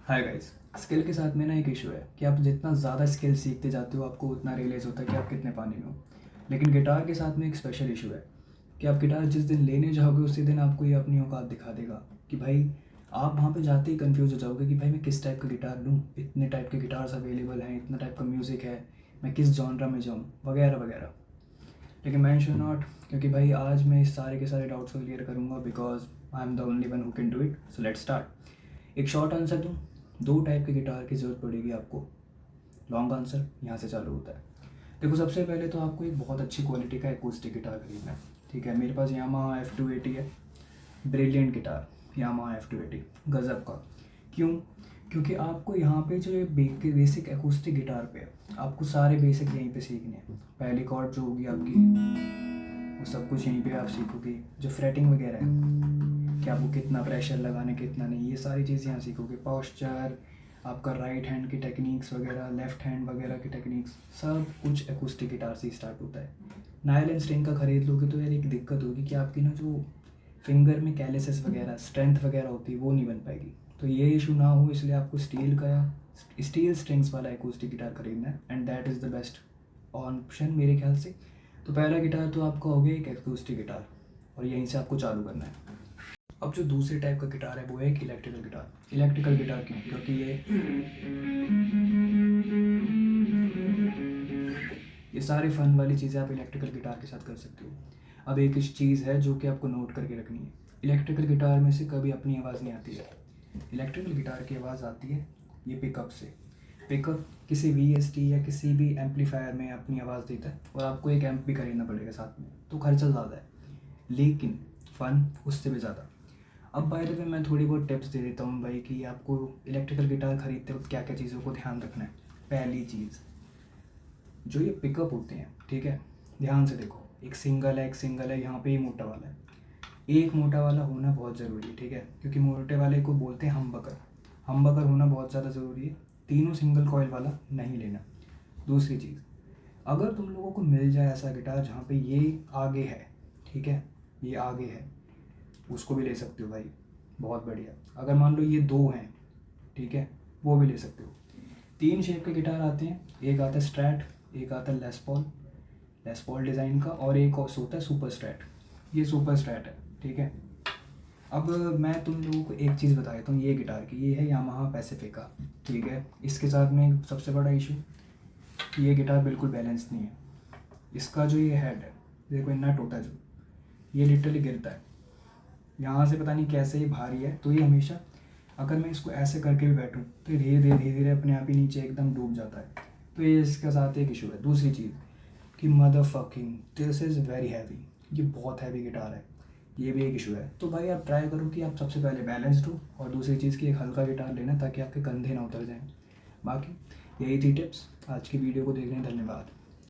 Hi guys. Skill के साथ में ना एक इशू है कि आप जितना ज़्यादा स्किल सीखते जाते हो आपको उतना रियलाइज़ होता है कि आप कितने पानी में हो। लेकिन गिटार के साथ में एक स्पेशल इशू है कि आप गिटार जिस दिन लेने जाओगे उसी दिन आपको ये अपनी औकात दिखा देगा कि भाई आप वहाँ पे जाते ही कंफ्यूज हो जाओगे कि भाई मैं किस टाइप का गिटार लूँ, इतने टाइप के गिटार्स अवेलेबल हैं, इतना टाइप का म्यूज़िक है, मैं किस जॉनरा में जाऊँ वगैरह वगैरह। लेकिन मैं श्योर नॉट, क्योंकि भाई आज मैं इस सारे के सारे डाउट्स को क्लियर करूँगा because I am the only one who can do it. So let's start. एक शॉर्ट आंसर दूँ, दो टाइप के गिटार की ज़रूरत पड़ेगी आपको। लॉन्ग आंसर यहाँ से चालू होता है। देखो, सबसे पहले तो आपको एक बहुत अच्छी क्वालिटी का एकूस्टिक गिटार खरीदना है। ठीक है, मेरे पास यामाहा F280 है, ब्रिलियंट गिटार, यामाहा F280 गज़ब का। क्यों? क्योंकि आपको यहाँ पे जो बेसिक एकूस्टिक गिटार पे आपको सारे बेसिक यहीं पे सीखने हैं। पहली कॉर्ड जो होगी आपकी, वो सब कुछ यहीं पे आप सीखोगे। जो फ्रेटिंग वगैरह है कि आपको कितना प्रेशर लगाना है कितना नहीं, ये सारी चीज़ें यहाँ सीखोगे। पॉस्चर, आपका राइट हैंड की टेक्निक्स वगैरह, लेफ्ट हैंड वगैरह की टेक्निक्स, सब कुछ एकूस्टिक गिटार से स्टार्ट होता है। नायल एंड स्ट्रिंग का ख़रीद लोगे तो यार एक दिक्कत होगी कि आपकी ना जो फिंगर में कैलिसेस वगैरह, स्ट्रेंथ वगैरह होती है वो नहीं बन पाएगी। तो ये इशू ना हो इसलिए आपको स्टील स्ट्रिंग्स वाला एकूस्टिक गिटार खरीदना है and that is the best option मेरे ख्याल से। तो पहला गिटार तो आपका हो गया एक एकूस्टिक गिटार और यहीं से आपको चालू करना है। अब जो दूसरे टाइप का गिटार है वो है एक इलेक्ट्रिकल गिटार। इलेक्ट्रिकल गिटार क्यों? क्योंकि ये सारे फन वाली चीज़ें आप इलेक्ट्रिकल गिटार के साथ कर सकते हो। अब एक चीज़ है जो कि आपको नोट करके रखनी है, इलेक्ट्रिकल गिटार में से कभी अपनी आवाज़ नहीं आती है। इलेक्ट्रिकल गिटार की आवाज़ आती है ये पिकअप से। पिकअप किसी VST या किसी भी एम्पलीफायर में अपनी आवाज़ देता है और आपको एक एम्प भी खरीदना पड़ेगा साथ में, तो खर्चा ज़्यादा है लेकिन फ़न उससे भी ज़्यादा। अब बाय द वे मैं थोड़ी बहुत टिप्स दे देता हूँ भाई कि आपको इलेक्ट्रिकल गिटार खरीदते वक्त क्या क्या चीज़ों को ध्यान रखना है। पहली चीज़, जो ये पिकअप होते हैं, ठीक है, ध्यान से देखो, एक सिंगल है, यहाँ पे ये मोटा वाला है। एक मोटा वाला होना बहुत ज़रूरी है, ठीक है, क्योंकि मोटे वाले को बोलते हैं हमबकर होना बहुत ज़्यादा ज़रूरी है। तीनों सिंगल कॉइल वाला नहीं लेना। दूसरी चीज़, अगर तुम लोगों को मिल जाए ऐसा गिटार जहाँ पे ये आगे है, ठीक है, ये आगे है, उसको भी ले सकते हो भाई, बहुत बढ़िया। अगर मान लो ये दो हैं, ठीक है, वो भी ले सकते हो। तीन शेप के गिटार आते हैं, एक आता है स्ट्रैट, एक आता है लेस पॉल डिज़ाइन का, और एक और होता है सुपर स्ट्रैट। ये सुपर स्ट्रैट है, ठीक है। अब मैं तुम लोगों को एक चीज़ बता देता हूँ ये गिटार की, ये है यामाहा पैसिफिका, ठीक है। इसके साथ में सबसे बड़ा इशू, ये गिटार बिल्कुल बैलेंस नहीं है। इसका जो ये हेड है, देखो, नट होता है जो, ये लिटरली गिरता है यहाँ से, पता नहीं कैसे ये भारी है। तो ये हमेशा, अगर मैं इसको ऐसे करके भी बैठूँ तो ये धीरे धीरे अपने आप ही नीचे एकदम डूब जाता है। तो ये इसके साथ एक इशू है। दूसरी चीज़ कि mother fucking this is very heavy, ये बहुत हैवी गिटार है, ये भी एक इशू है। तो भाई आप ट्राई करो कि आप सबसे पहले बैलेंस्ड हो, और दूसरी चीज़ कि एक हल्का गिटार लेना ताकि आपके कंधे ना उतर जाएँ। बाकी यही थी टिप्स। आज की वीडियो को देखने धन्यवाद।